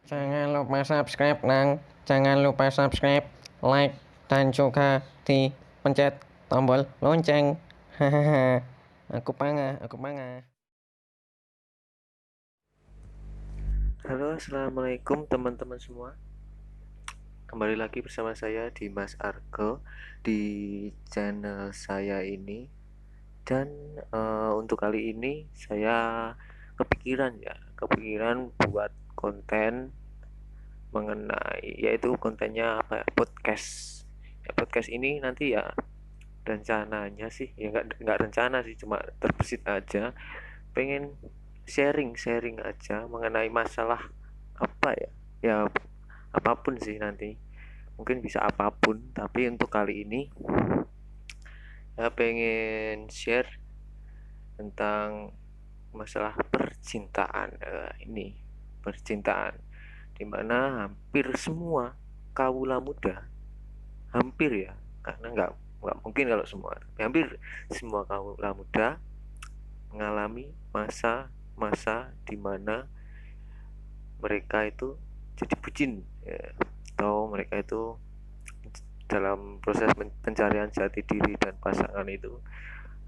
Jangan lupa subscribe, Nang. Jangan lupa subscribe, like, dan juga dipencet tombol lonceng. Hahaha. Aku panga. Halo, assalamualaikum teman-teman semua. Kembali lagi bersama saya Dimas Argo di channel saya ini. Dan untuk kali ini saya kepikiran buat konten mengenai yaitu kontennya apa ya, podcast. Ya, podcast ini nanti ya rencananya sih ya nggak rencana sih, cuma terbesit aja pengen sharing-sharing aja mengenai masalah apa ya, ya apapun sih nanti, mungkin bisa apapun, tapi untuk kali ini saya pengen share tentang masalah percintaan. Ini percintaan dimana hampir semua kawula muda, hampir ya, karena nggak mungkin kalau semua, hampir semua kawula muda mengalami masa-masa dimana mereka itu jadi bucin ya, atau mereka itu dalam proses pencarian jati diri dan pasangan itu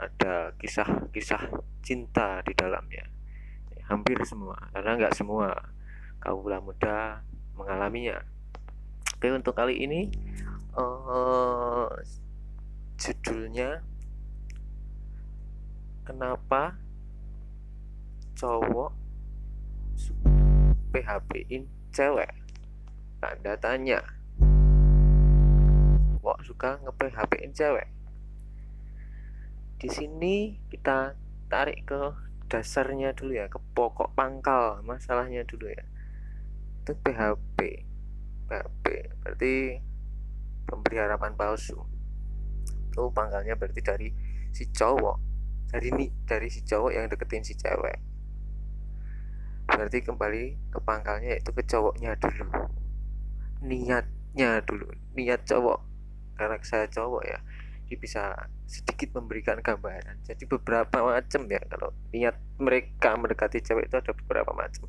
ada kisah-kisah cinta di dalamnya. Hampir semua, karena nggak semua kaula muda mengalaminya. Oke, untuk kali ini uh, judulnya kenapa cowok PHP-in cewek, tanda tanya. Cowok suka nge-PHP-in cewek. Di sini kita tarik ke dasarnya dulu ya, ke pokok pangkal masalahnya dulu ya. Itu PHP. PHP berarti pemberi harapan palsu. Itu pangkalnya berarti dari si cowok. Dari si cowok yang deketin si cewek. Berarti kembali ke pangkalnya, yaitu ke cowoknya dulu. Niatnya dulu, niat cowok. Karena saya cowok ya, dia bisa sedikit memberikan gambaran. Jadi beberapa macam ya, kalau niat mereka mendekati cewek itu ada beberapa macam.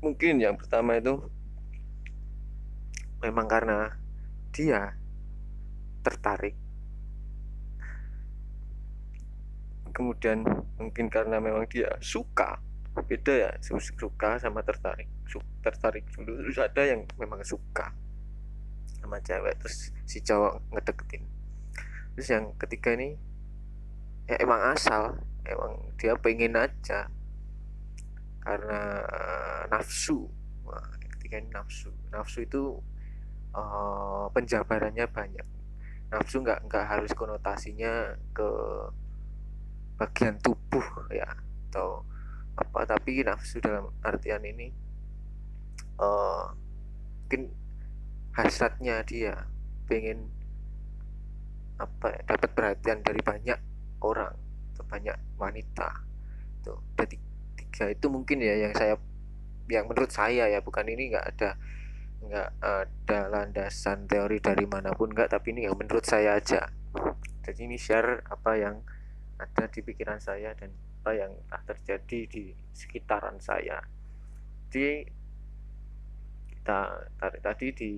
Mungkin yang pertama itu memang karena dia tertarik, kemudian mungkin karena memang dia suka. Beda ya, suka sama tertarik. Tertarik dulu, terus ada yang memang suka sama cewek, terus si cowok ngedeketin. Terus yang ketiga ini ya emang emang dia pengen aja karena nafsu. Wah, ketiga ini nafsu. Nafsu itu penjabarannya banyak. Nafsu nggak harus konotasinya ke bagian tubuh ya, atau apa, tapi nafsu dalam artian ini mungkin hasratnya dia pengen apa ya, dapat perhatian dari banyak orang atau banyak wanita. Tuh, jadi tiga itu mungkin ya yang menurut saya ya, bukan ini, nggak ada landasan teori dari manapun, nggak, tapi ini yang menurut saya aja. Jadi ini share apa yang ada di pikiran saya dan apa yang telah terjadi di sekitaran saya. Jadi kita tarik tadi di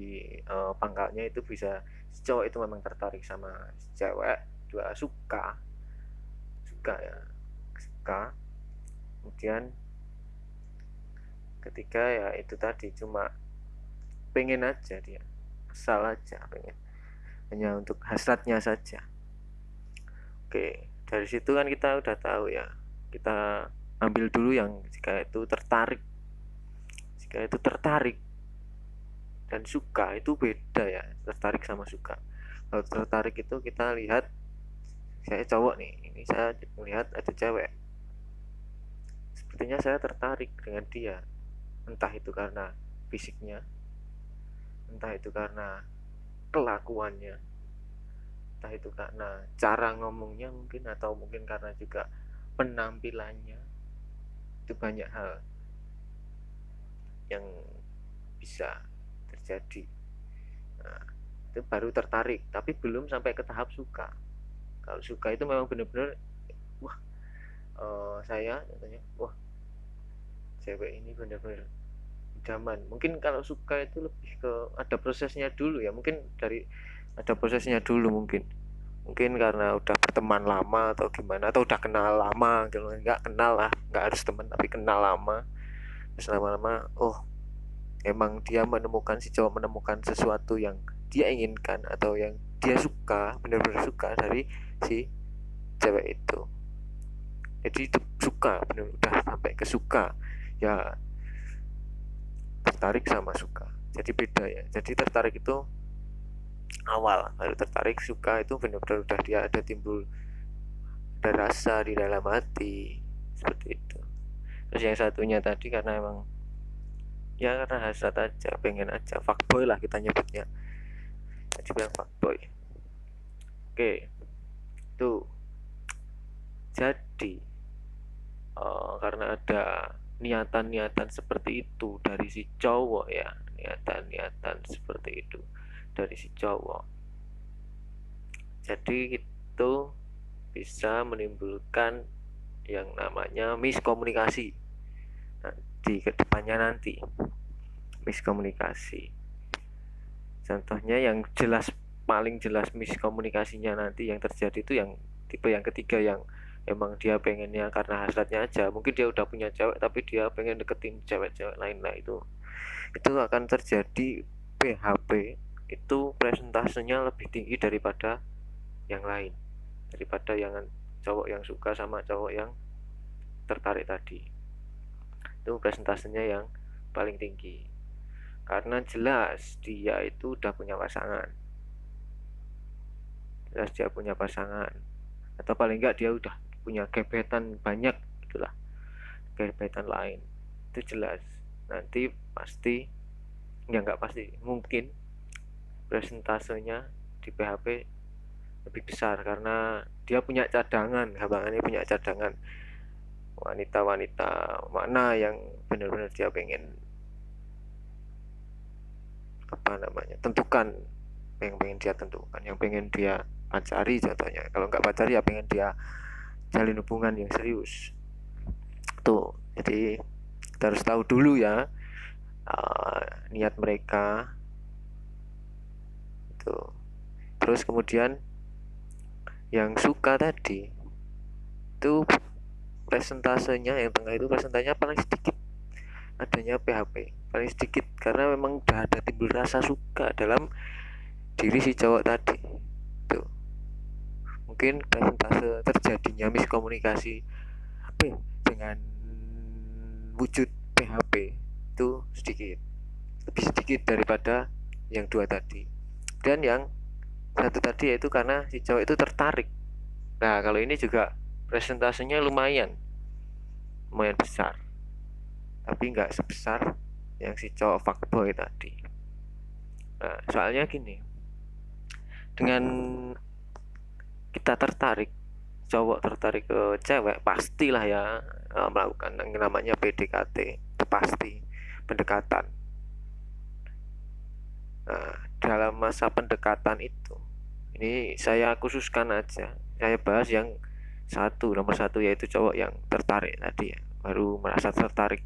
pangkalnya itu bisa si cowok itu memang tertarik sama si cewek, dua suka ya, suka. Kemudian ketiga ya itu tadi, cuma pengen aja dia, asal aja pengen, hanya untuk hasratnya saja. Oke, dari situ kan kita udah tahu ya, kita ambil dulu yang jika itu tertarik dan suka itu beda ya, tertarik sama suka. Kalau tertarik itu kita lihat, saya cowok nih, ini saya melihat ada cewek, sepertinya saya tertarik dengan dia, entah itu karena fisiknya, entah itu karena kelakuannya, entah itu karena cara ngomongnya mungkin, atau mungkin karena juga penampilannya. Itu banyak hal yang bisa terjadi. Nah, itu baru tertarik, tapi belum sampai ke tahap suka. Kalau suka itu memang benar-benar wah, saya katanya, wah, cewek ini benar-benar idaman. Mungkin kalau suka itu lebih ke ada prosesnya dulu ya, mungkin dari ada prosesnya dulu mungkin karena udah berteman lama atau gimana, atau udah kenal lama gitu. Nggak kenal lah, nggak harus teman tapi kenal lama, terus lama-lama emang dia menemukan, si cowok menemukan sesuatu yang dia inginkan atau yang dia suka, benar-benar suka dari si cewek itu. Jadi itu suka, benar udah sampai ke suka ya, tertarik sama suka, jadi beda ya. Jadi tertarik itu awal, baru tertarik, suka itu benar-benar udah dia ada timbul, ada rasa di dalam hati seperti itu. Terus yang satunya tadi karena emang ya karena hasrat aja, pengen aja, fuckboy lah kita nyebutnya, jadi bilang fuckboy. Oke, itu jadi karena ada niatan-niatan seperti itu dari si cowok ya, niatan-niatan seperti itu dari si cowok, jadi itu bisa menimbulkan yang namanya miskomunikasi di kedepannya nanti. Miskomunikasi contohnya yang jelas, paling jelas miskomunikasinya nanti yang terjadi itu yang tipe yang ketiga, yang emang dia pengennya karena hasratnya aja. Mungkin dia udah punya cewek tapi dia pengen deketin cewek-cewek lain lah, itu akan terjadi PHP. Itu presentasenya lebih tinggi daripada yang lain, daripada yang cowok yang suka sama cowok yang tertarik tadi. Itu presentasenya yang paling tinggi karena jelas dia itu udah punya pasangan, jelas dia punya pasangan, atau paling enggak dia udah punya gebetan banyak, itulah gebetan lain. Itu jelas nanti pasti, ya nggak pasti, mungkin presentasenya di PHP lebih besar karena dia punya cadangan, gampangannya punya cadangan wanita-wanita mana yang benar-benar dia pengen tentukan, yang pengen dia tentukan, yang pengen dia pacari contohnya. Kalau nggak pacari ya pengen dia jalin hubungan yang serius tuh. Jadi kita harus tahu dulu ya niat mereka itu. Terus kemudian yang suka tadi itu presentasenya yang tengah itu presentasenya paling sedikit adanya PHP, paling sedikit karena memang udah ada timbul rasa suka dalam diri si cowok tadi tuh. Mungkin presentase terjadinya miskomunikasi dengan wujud PHP itu sedikit, lebih sedikit daripada yang dua tadi. Dan yang satu tadi yaitu karena si cowok itu tertarik. Nah kalau ini juga presentasenya lumayan besar, tapi nggak sebesar yang si cowok fuckboy tadi. Nah soalnya gini, dengan kita tertarik, cowok tertarik ke cewek, pastilah ya melakukan yang namanya PDKT, itu pasti pendekatan. Nah dalam masa pendekatan itu, ini saya khususkan aja, saya bahas yang nomor satu yaitu cowok yang tertarik tadi ya, baru merasa tertarik.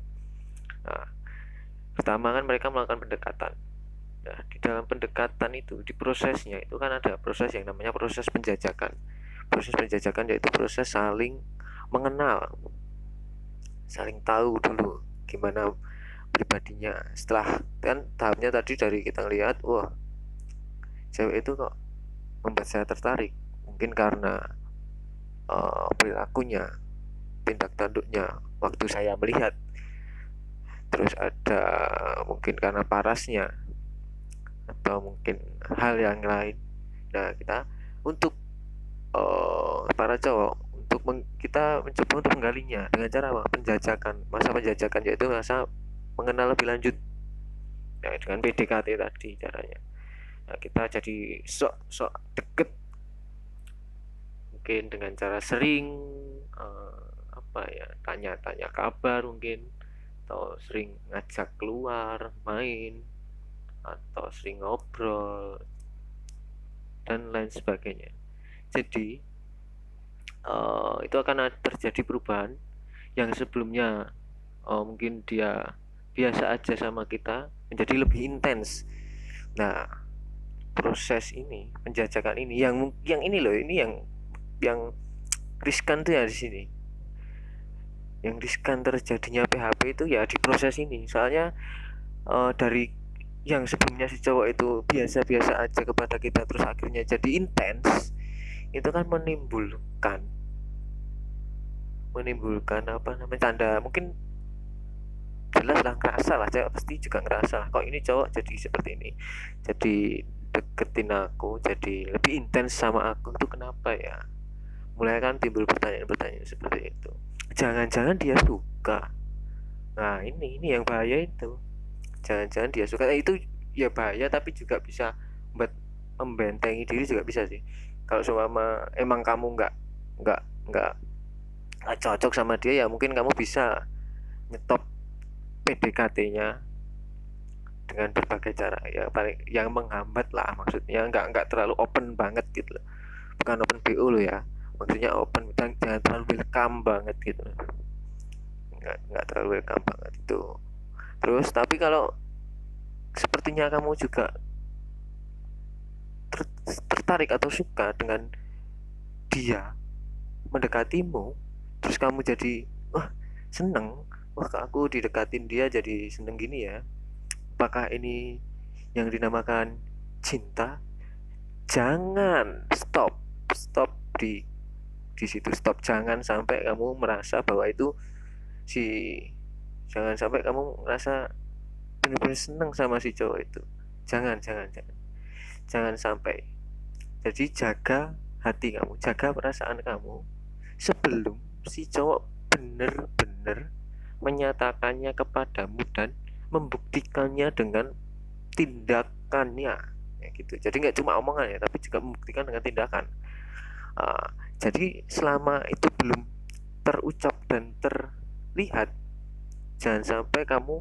Nah pertama kan mereka melakukan pendekatan. Nah di dalam pendekatan itu, di prosesnya itu kan ada proses yang namanya proses penjajakan. Proses penjajakan yaitu proses saling mengenal, saling tahu dulu gimana pribadinya. Setelah kan tahapnya tadi dari kita lihat, wah cewek itu kok membuat saya tertarik, mungkin karena perilakunya, tindak tanduknya waktu saya melihat, terus ada mungkin karena parasnya atau mungkin hal yang lain. Nah kita untuk para cowok, untuk kita mencoba untuk menggalinya dengan cara apa? Penjajakan, masa penjajakan yaitu masa mengenal lebih lanjut. Nah dengan PDKT tadi caranya. Nah kita jadi sok deket, mungkin dengan cara sering tanya-tanya kabar mungkin, atau sering ngajak keluar main, atau sering ngobrol dan lain sebagainya. Jadi itu akan terjadi perubahan yang sebelumnya mungkin dia biasa aja sama kita menjadi lebih intens. Nah, proses ini, penjajakan ini, yang ini loh, ini yang riskan tuh ya di sini. Yang riskan terjadinya PHP itu ya di proses ini. Soalnya dari yang sebelumnya si cowok itu biasa-biasa aja kepada kita terus akhirnya jadi intens, itu kan menimbulkan apa namanya, tanda mungkin jelas lah, ngerasa lah, cewek pasti juga ngerasa lah kok ini cowok jadi seperti ini, jadi deketin aku, jadi lebih intens sama aku, itu kenapa ya? Mulai kan timbul pertanyaan-pertanyaan seperti itu. Jangan-jangan dia suka. Nah, ini yang bahaya itu. Jangan-jangan dia suka. Itu ya bahaya, tapi juga bisa membuat membentengi diri juga bisa sih. Kalau seumpama emang kamu nggak nggak nggak cocok sama dia, ya mungkin kamu bisa nyetop PDKT-nya dengan berbagai cara, ya paling yang menghambat lah, maksudnya nggak terlalu open banget gitu loh. Bukan open BO lo ya, maksudnya open, jangan terlalu welcome banget gitu, nggak terlalu welcome banget itu. Terus tapi kalau sepertinya kamu juga tertarik atau suka dengan dia mendekatimu, terus kamu jadi wah seneng, wah aku didekatin dia jadi seneng gini ya, apakah ini yang dinamakan cinta? Jangan, stop di situ, stop. Jangan sampai kamu merasa bahwa itu si jangan sampai kamu merasa benar-benar senang sama si cowok itu. Jangan sampai. Jadi jaga hati kamu, jaga perasaan kamu sebelum si cowok benar-benar menyatakannya kepadamu dan membuktikannya dengan tindakannya, ya gitu. Jadi nggak cuma omongan ya, tapi juga membuktikan dengan tindakan. Jadi selama itu belum terucap dan terlihat, jangan sampai kamu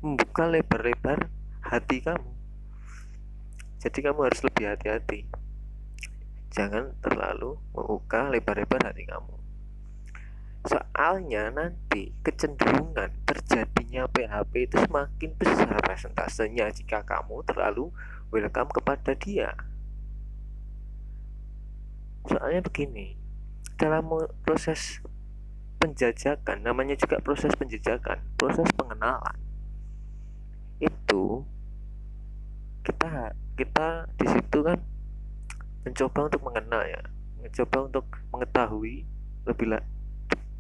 membuka lebar-lebar hati kamu. Jadi kamu harus lebih hati-hati, jangan terlalu membuka lebar-lebar hati kamu. Soalnya nanti kecenderungan terjadinya PHP itu semakin besar persentasenya jika kamu terlalu welcome kepada dia. Soalnya begini, dalam proses penjajakan, namanya juga proses penjajakan, proses pengenalan, itu kita di situ kan mencoba untuk mengenal ya, mencoba untuk mengetahui lebih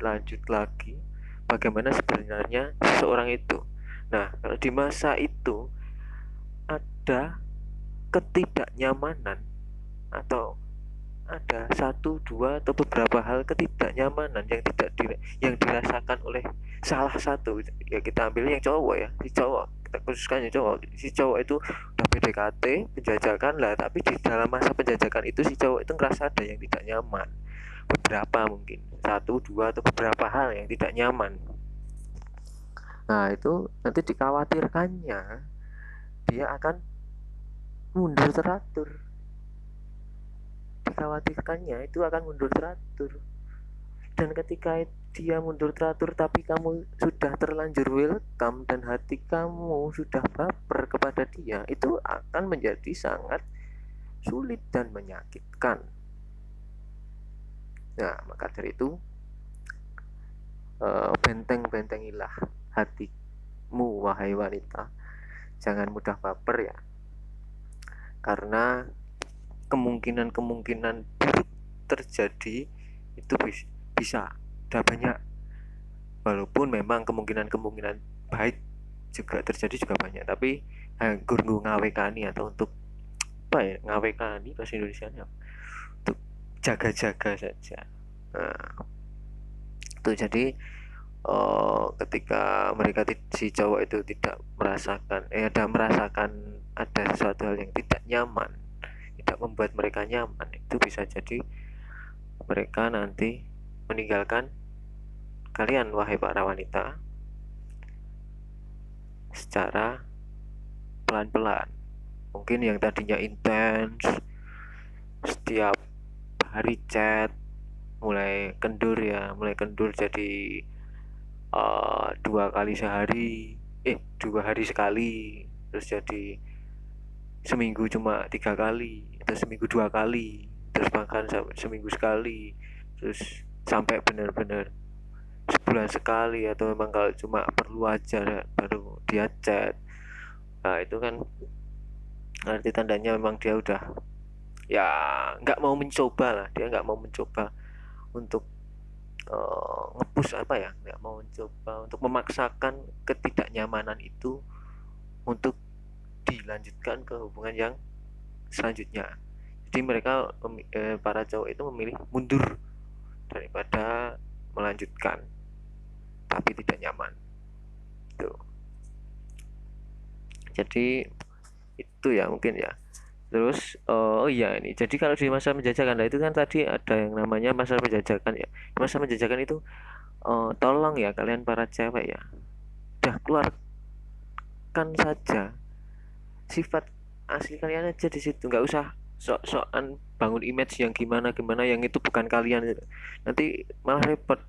lanjut lagi bagaimana sebenarnya seseorang itu. Nah, kalau di masa itu ada ketidaknyamanan atau ada satu dua atau beberapa hal ketidaknyamanan yang dirasakan oleh salah satu, ya kita ambil yang cowok ya, si cowok, kita khususkan yang cowok. Si cowok itu udah PDKT, penjajakan lah, tapi di dalam masa penjajakan itu si cowok itu ngerasa ada yang tidak nyaman, beberapa, mungkin satu dua atau beberapa hal yang tidak nyaman. Nah, itu nanti dikhawatirkannya dia akan mundur teratur, dikhawatirkannya itu akan mundur teratur. Dan ketika dia mundur teratur tapi kamu sudah terlanjur welcome dan hati kamu sudah baper kepada dia, itu akan menjadi sangat sulit dan menyakitkan. Nah, maka dari itu benteng-bentengilah hatimu, wahai wanita. Jangan mudah baper ya, karena kemungkinan buruk terjadi itu bisa udah banyak. Walaupun memang kemungkinan baik juga terjadi juga banyak, tapi gurgu ngawekani, atau untuk apa ya, ngawekani bahasa Indonesianya, untuk jaga-jaga saja. Nah, itu jadi ketika mereka si cowok itu tidak merasakan ada sesuatu hal yang tidak nyaman, tidak membuat mereka nyaman, itu bisa jadi mereka nanti meninggalkan kalian, wahai para wanita, secara pelan-pelan. Mungkin yang tadinya intens, setiap hari chat, mulai kendur jadi 2 kali sehari, 2 hari sekali, terus jadi seminggu cuma 3 kali atau seminggu 2 kali, terus bahkan seminggu sekali, terus sampai benar-benar sebulan sekali, atau memang kalau cuma perlu aja baru dia chat. Nah itu kan arti tandanya memang dia udah ya nggak mau mencoba lah, dia nggak mau mencoba untuk nge-push apa ya, nggak mau mencoba untuk memaksakan ketidaknyamanan itu untuk dilanjutkan ke hubungan yang selanjutnya. Jadi mereka para cowok itu memilih mundur daripada melanjutkan tapi tidak nyaman. Tuh. Jadi itu ya mungkin ya. Terus oh iya ini. Jadi kalau di masa penjajakan, nah itu kan tadi ada yang namanya masa penjajakan ya. Masa penjajakan itu tolong ya kalian para cewek ya. Udah keluarkan saja sifat asli kalian aja di situ, nggak usah sok-sokan bangun image yang gimana gimana yang itu bukan kalian gitu. Nanti malah repot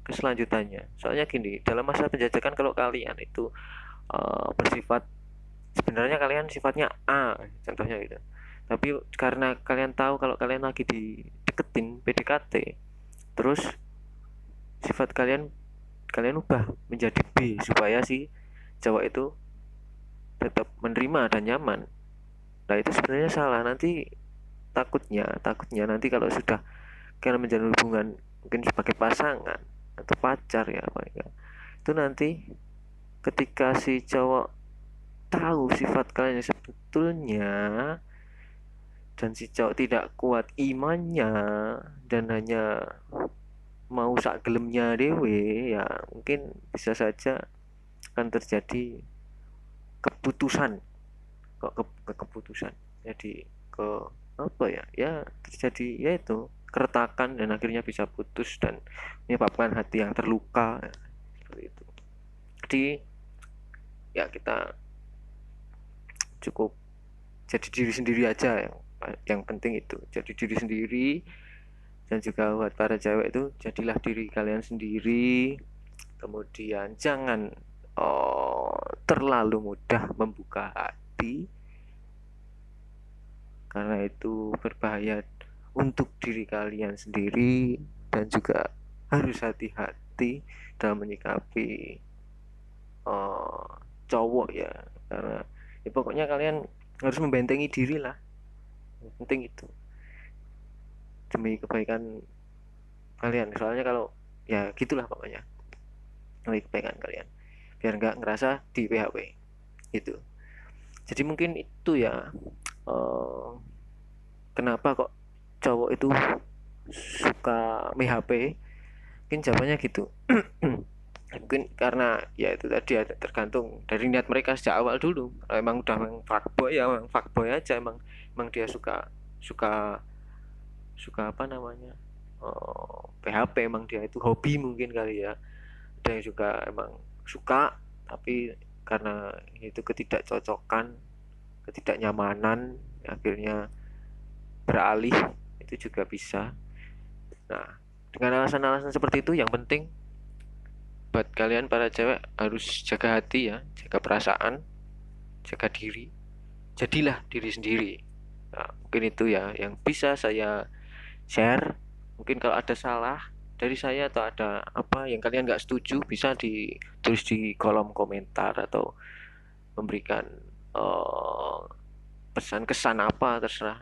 ke selanjutannya. Soalnya gini, dalam masa penjajakan kalau kalian itu bersifat sebenarnya kalian sifatnya A contohnya gitu, tapi karena kalian tahu kalau kalian lagi dideketin PDKT, terus sifat kalian kalian ubah menjadi B supaya si cowok itu tetap menerima dan nyaman. Nah itu sebenarnya salah. Nanti takutnya nanti kalau sudah kalian menjalin hubungan mungkin sebagai pasangan atau pacar ya apa ya, itu nanti ketika si cowok tahu sifat kalian yang sebetulnya dan si cowok tidak kuat imannya dan hanya mau sak gelemnya dewe, ya mungkin bisa saja akan terjadi keputusan, keputusan jadi ke apa ya, ya terjadi yaitu keretakan dan akhirnya bisa putus dan menyebabkan hati yang terluka ya, seperti itu. Jadi ya kita cukup jadi diri sendiri aja, yang penting itu jadi diri sendiri. Dan juga buat para cewek itu jadilah diri kalian sendiri, kemudian jangan terlalu mudah membuka hati karena itu berbahaya untuk diri kalian sendiri, dan juga harus hati-hati dalam menyikapi cowok ya, karena ya pokoknya kalian harus membentengi diri lah, yang penting itu demi kebaikan kalian. Soalnya kalau ya gitulah pokoknya demi kebaikan kalian biar nggak ngerasa di PHP gitu. Jadi mungkin itu ya eh, kenapa kok cowok itu suka PHP, mungkin jawabannya gitu. Mungkin karena ya itu tadi ada tergantung dari niat mereka sejak awal dulu. Kalau emang udah emang fuckboy ya emang fuckboy aja, emang dia suka suka suka apa namanya PHP, emang dia itu hobi mungkin kali ya. Ada yang juga emang suka tapi karena itu ketidakcocokan, ketidaknyamanan akhirnya beralih, itu juga bisa. Nah dengan alasan-alasan seperti itu, yang penting buat kalian para cewek harus jaga hati ya, jaga perasaan, jaga diri, jadilah diri sendiri. Nah, mungkin itu ya yang bisa saya share. Mungkin kalau ada salah dari saya atau ada apa yang kalian nggak setuju, bisa ditulis di kolom komentar atau memberikan eh, pesan kesan apa terserah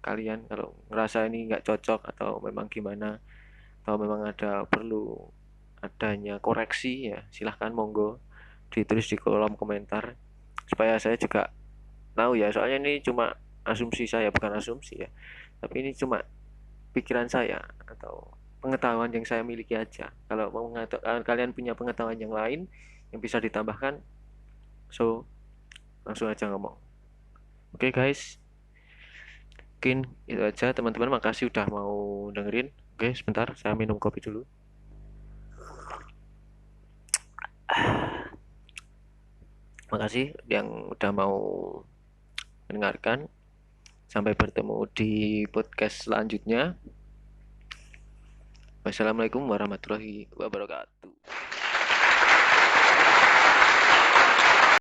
kalian. Kalau ngerasa ini nggak cocok atau memang gimana, atau memang ada perlu adanya koreksi, ya silahkan monggo ditulis di kolom komentar supaya saya juga tahu ya. Soalnya ini cuma asumsi saya, bukan asumsi ya, tapi ini cuma pikiran saya atau pengetahuan yang saya miliki aja. Kalau mau kalian punya pengetahuan yang lain yang bisa ditambahkan, so langsung aja ngomong. Oke guys, mungkin itu aja teman-teman, makasih udah mau dengerin. Oke sebentar saya minum kopi dulu. Makasih yang udah mau mendengarkan. Sampai bertemu di podcast selanjutnya. Wassalamualaikum warahmatullahi wabarakatuh.